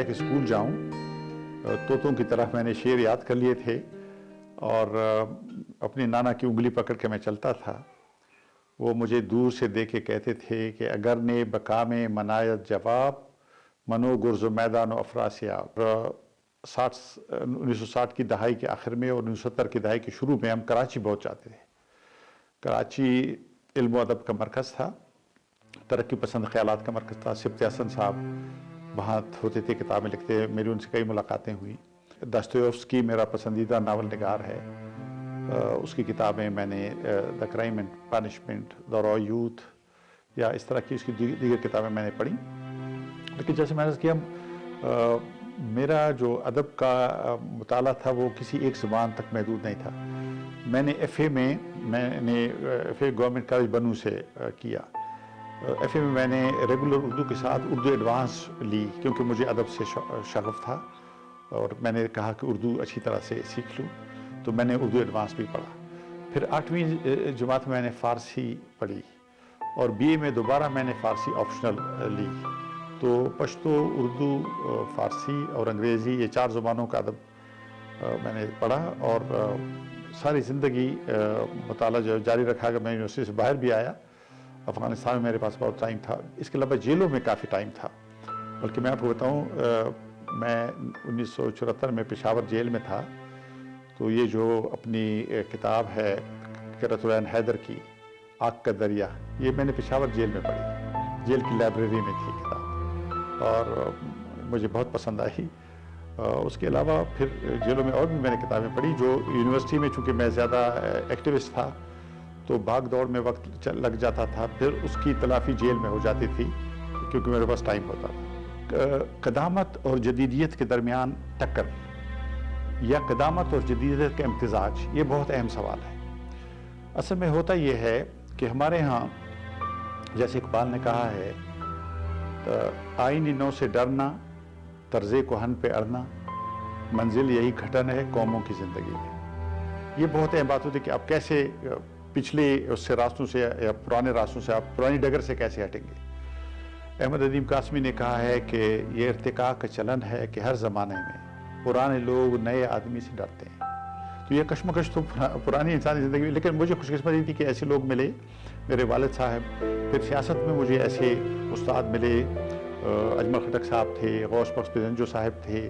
ہے کہ اسکول جاؤں، طوطوں کی طرح میں نے شعر یاد کر لیے تھے اور اپنی نانا کی انگلی پکڑ کے میں چلتا تھا۔ وہ مجھے دور سے دیکھ کے کہتے تھے کہ اگر نے بقا میں منایت جواب، منو گرز و میدان و افراسیاب۔ 1960 کی دہائی کے آخر میں اور 1970 کی دہائی کے شروع میں ہم کراچی بہت جاتے تھے۔ کراچی علم و ادب کا مرکز تھا، ترقی پسند خیالات کا مرکز تھا۔ سبط حسن صاحب وہاں ہوتے تھے، کتابیں لکھتے، میری ان سے کئی ملاقاتیں ہوئیں۔ داستویفسکی میرا پسندیدہ ناول نگار ہے، اس کی کتابیں میں نے دا کرائم اینڈ پنشمنٹ، دا را یوتھ یا اس طرح کی اس کی دیگر کتابیں میں نے پڑھی۔ لیکن جیسے میں نے کیا، میرا جو ادب کا مطالعہ تھا وہ کسی ایک زبان تک محدود نہیں تھا۔ میں نے ایف اے گورنمنٹ کالج بنوں سے کیا۔ ایف اے میں نے ریگولر اردو کے ساتھ اردو ایڈوانس لی، کیونکہ مجھے ادب سے شغف تھا اور میں نے کہا کہ اردو اچھی طرح سے سیکھ لوں، تو میں نے اردو ایڈوانس بھی پڑھا۔ پھر 8ویں جماعت میں نے فارسی پڑھی اور بی اے میں دوبارہ میں نے فارسی آپشنل لی۔ تو پشتو، اردو، فارسی اور انگریزی، یہ 4 زبانوں کا ادب میں نے پڑھا اور ساری زندگی مطالعہ جو جاری رکھا۔ کہ میں یونیورسٹی سے باہر بھی آیا، افغانستان میں میرے پاس بہت ٹائم تھا، اس کے علاوہ جیلوں میں کافی ٹائم تھا۔ بلکہ میں آپ کو بتاؤں، میں 1974 میں پشاور جیل میں تھا، تو یہ جو اپنی کتاب ہے قرۃ العین حیدر کی آگ کا دریا، یہ میں نے پشاور جیل میں پڑھی، جیل کی لائبریری میں تھی کتاب اور مجھے بہت پسند آئی۔ اس کے علاوہ پھر جیلوں میں اور بھی میں نے کتابیں پڑھی۔ جو یونیورسٹی میں چونکہ میں زیادہ ایکٹیوسٹ تھا تو بھاگ دوڑ میں وقت لگ جاتا تھا، پھر اس کی تلافی جیل میں ہو جاتی تھی کیونکہ میرے پاس ٹائم ہوتا تھا۔ قدامت اور جدیدیت کے درمیان ٹکر یا قدامت اور جدیدیت کا امتزاج، یہ بہت اہم سوال ہے۔ اصل میں ہوتا یہ ہے کہ ہمارے ہاں، جیسے اقبال نے کہا ہے، آئین نو سے ڈرنا، طرز کہن پہ اڑنا، منزل یہی گھٹن ہے قوموں کی زندگی میں۔ یہ بہت اہم بات ہوتی ہے کہ آپ کیسے پچھلے اس سے راستوں سے یا پرانے راستوں سے، آپ پرانی ڈگر سے کیسے ہٹیں گے۔ احمد ندیم قاسمی نے کہا ہے کہ یہ ارتقاء کا چلن ہے کہ ہر زمانے میں پرانے لوگ نئے آدمی سے ڈرتے ہیں۔ تو یہ کشمکش تو پرانی انسانی زندگی میں، لیکن مجھے خوش قسمتی تھی کہ ایسے لوگ ملے، میرے والد صاحب۔ پھر سیاست میں مجھے ایسے استاد ملے، اجمل خٹک صاحب تھے، غوث بخش پزنجو صاحب تھے،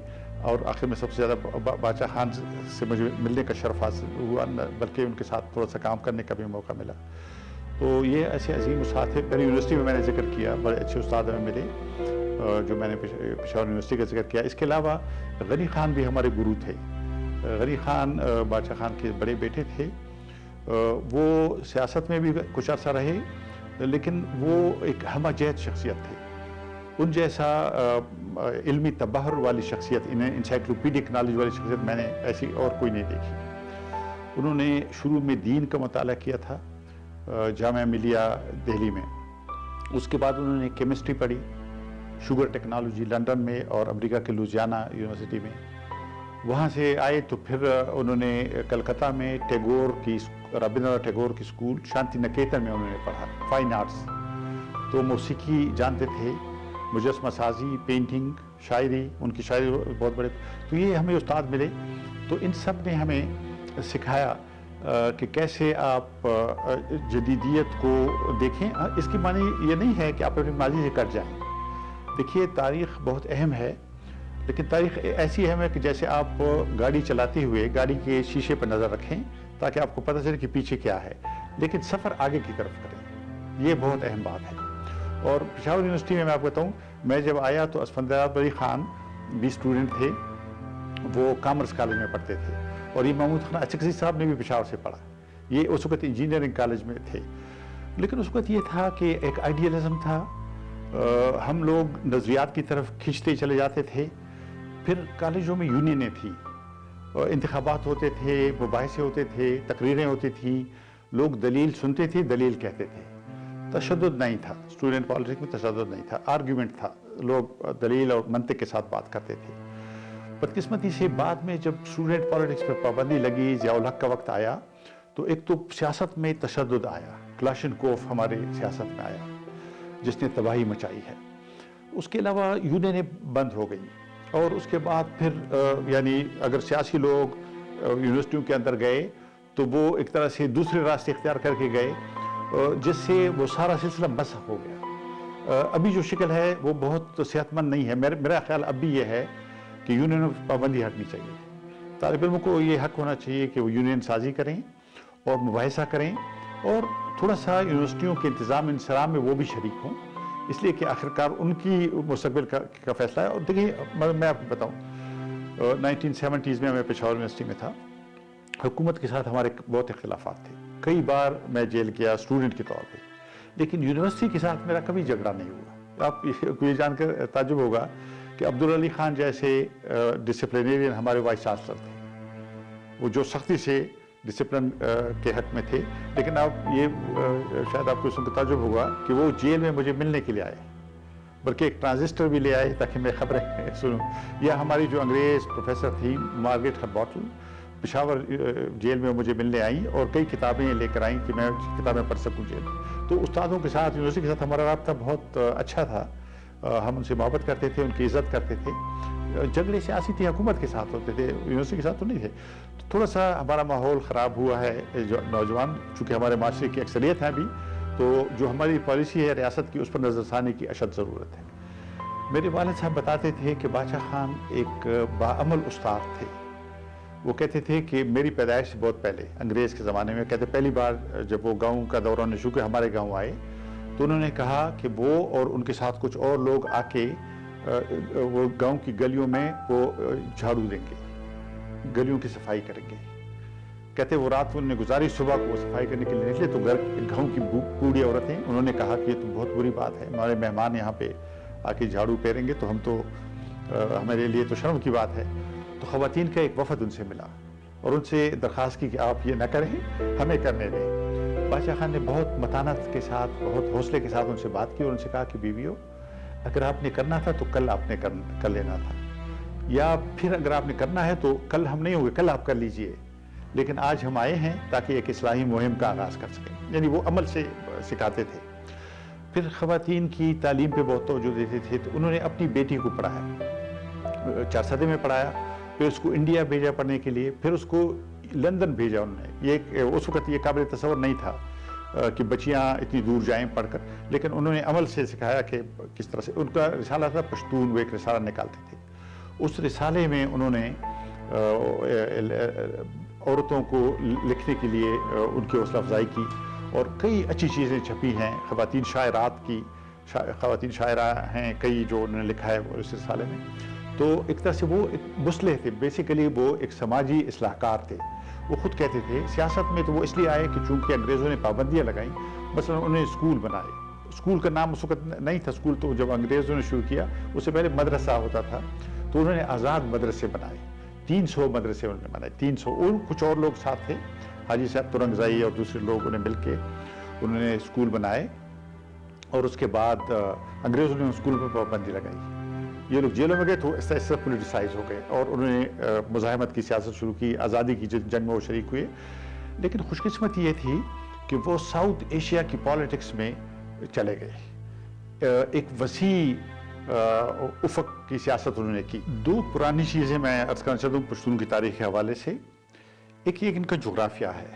اور آخر میں سب سے زیادہ باچا خان سے مجھے ملنے کا شرف حاصل ہوا، بلکہ ان کے ساتھ تھوڑا سا کام کرنے کا بھی موقع ملا۔ تو یہ ایسے عظیم استاد تھے۔ میری یونیورسٹی میں نے ذکر کیا، بڑے اچھے استاد ہمیں ملے جو میں نے پشاور یونیورسٹی کا ذکر کیا۔ اس کے علاوہ غنی خان بھی ہمارے گرو تھے۔ غنی خان باچا خان کے بڑے بیٹے تھے، وہ سیاست میں بھی کچھ عرصہ رہے، لیکن وہ ایک ہمہ جہت شخصیت تھے۔ ان جیسا علمی تبحر والی شخصیت، انسائکلوپیڈک نالج والی شخصیت میں نے ایسی اور کوئی نہیں دیکھی۔ انہوں نے شروع میں دین کا مطالعہ کیا تھا جامعہ ملیہ دہلی میں، اس کے بعد انہوں نے کیمسٹری پڑھی، شوگر ٹیکنالوجی لنڈن میں اور امریکہ کے لوزیانہ یونیورسٹی میں۔ وہاں سے آئے تو پھر انہوں نے کلکتہ میں رابندر ٹیگور کی اسکول شانتی نکیتن میں انہوں نے پڑھا، فائن آرٹس۔ تو موسیقی جانتے تھے، مجسمہ سازی، پینٹنگ، شاعری، ان کی شاعری بہت بڑے۔ تو یہ ہمیں استاد ملے، تو ان سب نے ہمیں سکھایا کہ کیسے آپ جدیدیت کو دیکھیں۔ اس کی معنی یہ نہیں ہے کہ آپ اپنی ماضی سے کٹ جائیں۔ دیکھیے، تاریخ بہت اہم ہے، لیکن تاریخ ایسی اہم ہے کہ جیسے آپ گاڑی چلاتے ہوئے گاڑی کے شیشے پر نظر رکھیں تاکہ آپ کو پتہ چلے کہ پیچھے کیا ہے، لیکن سفر آگے کی طرف کریں، یہ بہت اہم بات ہے۔ اور پشاور یونیورسٹی میں آپ کو بتاؤں، میں جب آیا تو اسفندیار بری خان بھی اسٹوڈنٹ تھے، وہ کامرس کالج میں پڑھتے تھے، اور یہ محمود خان اچکزی صاحب نے بھی پشاور سے پڑھا، یہ اس وقت انجینئرنگ کالج میں تھے۔ لیکن اس وقت یہ تھا کہ ایک آئیڈیلزم تھا، ہم لوگ نظریات کی طرف کھینچتے چلے جاتے تھے۔ پھر کالجوں میں یونینیں تھیں، انتخابات ہوتے تھے، مباحثے ہوتے تھے، تقریریں ہوتی تھیں، لوگ دلیل سنتے تھے، دلیل کہتے تھے۔ تشدد نہیں تھا، اسٹوڈنٹ پالیٹکس میں تشدد نہیں تھا، آرگیومنٹ تھا، لوگ دلیل اور منطق کے ساتھ بات کرتے تھے۔ بدقسمتی سے بعد میں جب اسٹوڈنٹ پالیٹکس پر پابندی لگی، ضیاء الحق کا وقت آیا، تو ایک تو سیاست میں تشدد آیا، کلاشنکوف ہمارے سیاست میں آیا جس نے تباہی مچائی ہے۔ اس کے علاوہ یونینیں بند ہو گئی، اور اس کے بعد پھر یعنی اگر سیاسی لوگ یونیورسٹیوں کے اندر گئے تو وہ ایک طرح سے دوسرے راستے اختیار کر کے گئے جس سے وہ سارا سلسلہ مسخ ہو گیا۔ ابھی جو شکل ہے وہ بہت صحت مند نہیں ہے۔ میرا خیال اب بھی یہ ہے کہ یونین پابندی ہٹنی چاہیے۔ طالب علموں کو یہ حق ہونا چاہیے کہ وہ یونین سازی کریں اور مباحثہ کریں اور تھوڑا سا یونیورسٹیوں کے انتظام انصرام میں وہ بھی شریک ہوں، اس لیے کہ آخرکار ان کی مستقبل کا فیصلہ ہے۔ اور دیکھیے میں آپ کو بتاؤں 1970s میں پشاور یونیورسٹی میں تھا، حکومت کے ساتھ ہمارے بہت اختلافات تھے، کئی بار میں جیل گیا اسٹوڈنٹ کے طور پہ، لیکن یونیورسٹی کے ساتھ میرا کبھی جھگڑا نہیں ہوا۔ آپ کو یہ جان کر تعجب ہوگا کہ عبدالعلی خان جیسے ڈسپلینیرین ہمارے وائس چانسلر تھے، وہ جو سختی سے ڈسپلن کے حق میں تھے، لیکن اب یہ شاید آپ کو سن کر تعجب ہوگا کہ وہ جیل میں مجھے ملنے کے لیے آئے، بلکہ ایک ٹرانزسٹر بھی لے آئے تاکہ میں خبریں سنوں۔ یا ہماری جو انگریز پروفیسر تھی مارگریٹ ہربوٹل، پشاور جیل میں مجھے ملنے آئیں اور کئی کتابیں لے کر آئیں کہ میں کتابیں پڑھ سکوں جیل میں۔ تو استادوں کے ساتھ یونیورسٹی کے ساتھ ہمارا رابطہ بہت اچھا تھا، ہم ان سے محبت کرتے تھے، ان کی عزت کرتے تھے۔ جھگڑے سیاسی تھے، حکومت کے ساتھ ہوتے تھے، یونیورسٹی کے ساتھ تو نہیں تھے۔ تو تھوڑا سا ہمارا ماحول خراب ہوا ہے جو نوجوان، چونکہ ہمارے معاشرے کی اکثریت ہے ابھی، تو جو ہماری پالیسی ہے ریاست کی اس پر نظر ثانی کی اشد ضرورت ہے۔ میرے والد صاحب بتاتے تھے کہ باچا خان ایک باعمل استاد تھے۔ وہ کہتے تھے کہ میری پیدائش سے بہت پہلے انگریز کے زمانے میں، کہتے پہلی بار جب وہ گاؤں کا دورہ نے شروع کیا، ہمارے گاؤں آئے تو انہوں نے کہا کہ وہ اور ان کے ساتھ کچھ اور لوگ آ کے وہ گاؤں کی گلیوں میں وہ جھاڑو دیں گے، گلیوں کی صفائی کریں گے۔ کہتے وہ رات انہوں نے گزاری، صبح کو صفائی کرنے کے لیے نکلے تو گاؤں کی بوڑھی عورتیں، انہوں نے کہا کہ یہ تو بہت بری بات ہے، ہمارے مہمان یہاں پہ آ کے جھاڑو پھیریں گے تو ہم تو ہمارے لیے تو شرم کی بات ہے۔ تو خواتین کا ایک وفد ان سے ملا اور ان سے درخواست کی کہ آپ یہ نہ کریں، ہمیں کرنے دیں۔ باچا خان نے بہت متانت کے ساتھ، بہت حوصلے کے ساتھ ان سے بات کی اور ان سے کہا کہ بیویوں، اگر آپ نے کرنا تھا تو کل آپ نے کر لینا تھا، یا پھر اگر آپ نے کرنا ہے تو کل ہم نہیں ہوں گے، کل آپ کر لیجئے، لیکن آج ہم آئے ہیں تاکہ ایک اصلاحی مہم کا آغاز کر سکیں۔ یعنی وہ عمل سے سکھاتے تھے۔ پھر خواتین کی تعلیم پہ بہت توجہ دیتے تھے، تو انہوں نے اپنی بیٹی کو پڑھایا، 4 سدے میں پڑھایا، پھر اس کو انڈیا بھیجا پڑھنے کے لیے، پھر اس کو لندن بھیجا انہوں نے۔ یہ اس وقت یہ قابل تصور نہیں تھا کہ بچیاں اتنی دور جائیں پڑھ کر، لیکن انہوں نے عمل سے سکھایا کہ کس طرح سے۔ ان کا رسالہ تھا پشتون، وہ ایک رسالہ نکالتے تھے۔ اس رسالے میں انہوں نے عورتوں کو لکھنے کے لیے ان کی حوصلہ افزائی کی اور کئی اچھی چیزیں چھپی ہیں، خواتین شاعرات کی، خواتین شاعرہ ہیں کئی جو انہوں نے لکھا ہے اس رسالے میں۔ تو ایک طرح سے وہ ایک مصلح تھے، بیسیکلی وہ ایک سماجی اصلاح کار تھے۔ وہ خود کہتے تھے سیاست میں تو وہ اس لیے آئے کہ چونکہ انگریزوں نے پابندیاں لگائیں، مثلا انہوں نے اسکول بنائے، اسکول کا نام اس وقت نہیں تھا، اسکول تو جب انگریزوں نے شروع کیا اس سے پہلے مدرسہ ہوتا تھا، تو انہوں نے آزاد مدرسے بنائے، 300 مدرسے انہوں نے بنائے، 300، اور کچھ اور لوگ ساتھ تھے، حاجی صاحب ترنگزائی اور دوسرے لوگ انہیں مل کے انہوں نے اسکول بنائے۔ اور اس کے بعد انگریزوں نے اسکول پر پابندی لگائی، یہ لوگ جیلوں میں گئے تو اس طرح پولیٹیسائز ہو گئے اور انہوں نے مزاحمت کی سیاست شروع کی، آزادی کی جنگ میں وہ شریک ہوئے۔ لیکن خوش قسمتی یہ تھی کہ وہ ساؤتھ ایشیا کی پالیٹکس میں چلے گئے، ایک وسیع افق کی سیاست انہوں نے کی۔ 2 پرانی چیزیں میں عرض کرنا چاہتا ہوں پشتون کی تاریخ کے حوالے سے۔ ایک یہ ان کا جغرافیہ ہے،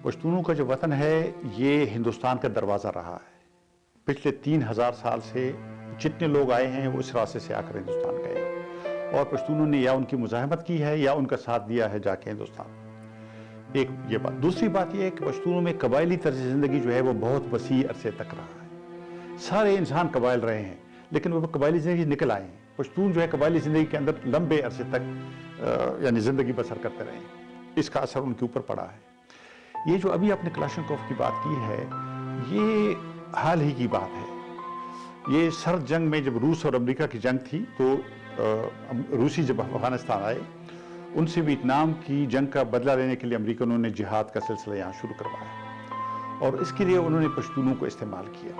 پشتونوں کا جو وطن ہے یہ ہندوستان کا دروازہ رہا ہے، پچھلے 3000 سال سے جتنے لوگ آئے ہیں وہ اس راستے سے آ کر ہندوستان گئے، اور پشتونوں نے یا ان کی مزاحمت کی ہے یا ان کا ساتھ دیا ہے جا کے ہندوستان۔ ایک یہ بات۔ دوسری بات یہ ہے کہ پشتونوں میں قبائلی طرز زندگی جو ہے وہ بہت وسیع عرصے تک رہا ہے، سارے انسان قبائل رہے ہیں لیکن وہ قبائلی زندگی نکل آئے ہیں۔ پشتون جو ہے قبائلی زندگی کے اندر لمبے عرصے تک یعنی زندگی بسر کرتے رہے ہیں، اس کا اثر ان کے اوپر پڑا ہے۔ یہ جو ابھی آپ نے کلاشنکوف کی بات کی ہے یہ حال ہی کی بات ہے۔ یہ سرد جنگ میں جب روس اور امریکہ کی جنگ تھی تو روسی جب افغانستان آئے، ان سے ویتنام کی جنگ کا بدلہ لینے کے لیے امریکنوں نے جہاد کا سلسلہ یہاں شروع کروایا، اور اس کے لیے انہوں نے پشتونوں کو استعمال کیا۔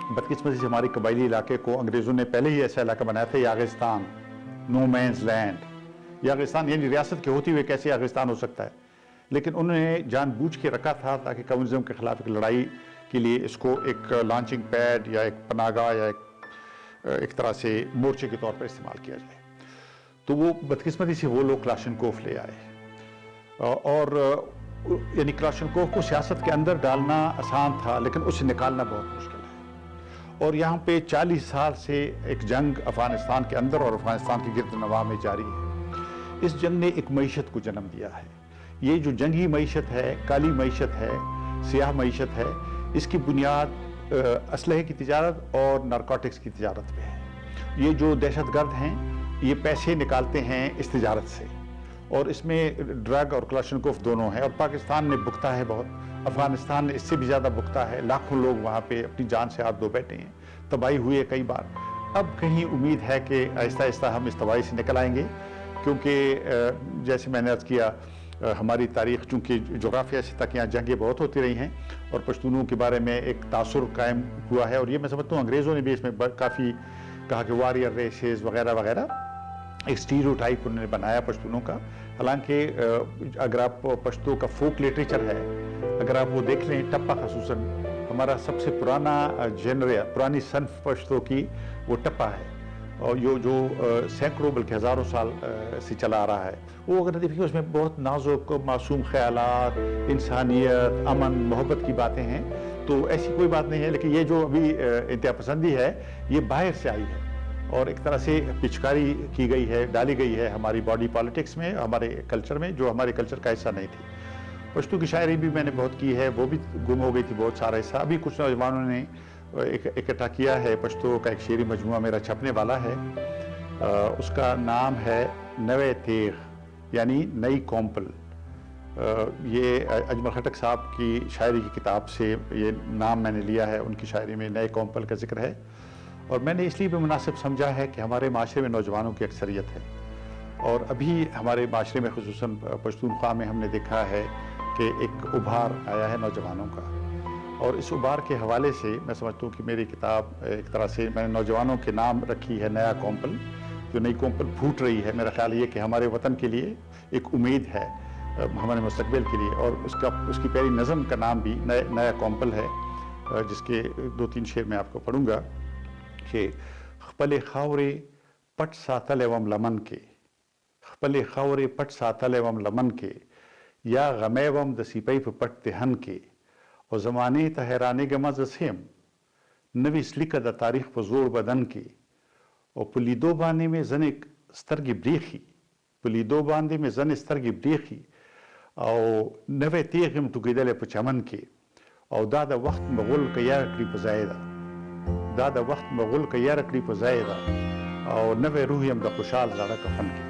بدقسمتی سے ہمارے قبائلی علاقے کو انگریزوں نے پہلے ہی ایسا علاقہ بنایا تھا، یاغستان، نو مینز لینڈ۔ یاغستان یعنی ریاست کے ہوتے ہوئے کیسے یاغستان ہو سکتا ہے، لیکن انہوں نے جان بوجھ کے رکھا تھا تاکہ کمیونزم کے خلاف ایک لڑائی کے لیے اس کو ایک لانچنگ پیڈ یا ایک پناہ گاہ یا ایک ایک طرح سے مورچے کے طور پر استعمال کیا جائے. تو وہ بدقسمتی سے وہ لوگ کلاشنکوف لے آئے اور یعنی کلاشنکوف کو سیاست کے اندر ڈالنا آسان تھا لیکن اسے نکالنا بہت مشکل ہے. اور یہاں پہ 40 سال سے ایک جنگ افغانستان کے اندر اور افغانستان کے گرد نواح میں جاری ہے. اس جنگ نے ایک معیشت کو جنم دیا ہے. یہ جو جنگی معیشت ہے، کالی معیشت ہے، سیاہ معیشت ہے، اس کی بنیاد اسلحے کی تجارت اور نارکوٹکس کی تجارت پہ ہے. یہ جو دہشت گرد ہیں یہ پیسے نکالتے ہیں اس تجارت سے، اور اس میں ڈرگ اور کلاشنکوف دونوں ہیں. اور پاکستان نے بکتا ہے بہت، افغانستان نے اس سے بھی زیادہ بکتا ہے. لاکھوں لوگ وہاں پہ اپنی جان سے ہاتھ دھو بیٹھے ہیں، تباہی ہوئی ہے کئی بار. اب کہیں امید ہے کہ آہستہ آہستہ ہم اس تباہی سے نکل آئیں گے، کیونکہ جیسے میں نے عرض کیا ہماری تاریخ چونکہ جغرافیہ سے تک یہاں جنگیں بہت ہوتی رہی ہیں اور پشتونوں کے بارے میں ایک تاثر قائم ہوا ہے. اور یہ میں سمجھتا ہوں انگریزوں نے بھی اس میں کافی کہا کہ واریر ریسز وغیرہ وغیرہ، ایک اسٹیریوٹائپ انہوں نے بنایا پشتونوں کا. حالانکہ اگر آپ پشتو کا فوک لٹریچر ہے، اگر آپ وہ دیکھ لیں، ٹپا خصوصاً ہمارا سب سے پرانا جنر، پرانی صنف پشتو کی وہ ٹپا ہے، اور جو سینکڑوں بلکہ ہزاروں سال سے چلا آ رہا ہے. وہ اگر دیکھیں اس میں بہت نازک معصوم خیالات، انسانیت، امن، محبت کی باتیں ہیں. تو ایسی کوئی بات نہیں ہے. لیکن یہ جو ابھی انتہا پسندی ہے یہ باہر سے آئی ہے اور ایک طرح سے پچکاری کی گئی ہے، ڈالی گئی ہے ہماری باڈی پالیٹکس میں، ہمارے کلچر میں، جو ہمارے کلچر کا حصہ نہیں تھی. پشتو کی شاعری بھی میں نے بہت کی ہے، وہ بھی گم ہو گئی تھی بہت سارا حصہ. ابھی کچھ نوجوانوں نے اکٹھا کیا ہے. پشتو کا ایک شعری مجموعہ میرا چھپنے والا ہے، اس کا نام ہے نوے تیغ یعنی نئی کومپل. یہ اجمل خٹک صاحب کی شاعری کی کتاب سے یہ نام میں نے لیا ہے. ان کی شاعری میں نئے کومپل کا ذکر ہے، اور میں نے اس لیے بھی مناسب سمجھا ہے کہ ہمارے معاشرے میں نوجوانوں کی اکثریت ہے. اور ابھی ہمارے معاشرے میں خصوصاً پشتونخوا میں ہم نے دیکھا ہے کہ ایک ابھار آیا ہے نوجوانوں کا. اور اس ابھار کے حوالے سے میں سمجھتا ہوں کہ میری کتاب ایک طرح سے میں نے نوجوانوں کے نام رکھی ہے نیا کومپل. جو نئی کومپل پھوٹ رہی ہے، میرا خیال یہ کہ ہمارے وطن کے لیے ایک امید ہے، ہمارے مستقبل کے لیے. اور اس کی پہلی نظم کا نام بھی نیا کومپل ہے، جس کے 2-3 شعر میں آپ کو پڑھوں گا کہ خپل خاورے پٹ ساتل وم لمن کے، خپل خاورے پٹ ساتل وم لمن کے، یا غمے وم دسیپی پٹ تہن کے، اور زمانے تہرانے گمز سیم نوی سلکہ دا تاریخ پزور بدن کے، اور پلیدو باندے میں زن سترگی بریخی، پلیدو باندے میں زن سترگی بریخی، او نوے تیغم تو گیدل پچمن کے، او دادا وقت مغل کا یا رکڑی پزائدہ، دادا وقت مغل کا یا رکڑی پزائدہ، او نوے روحیم دا خوشحال زارہ کفن کے.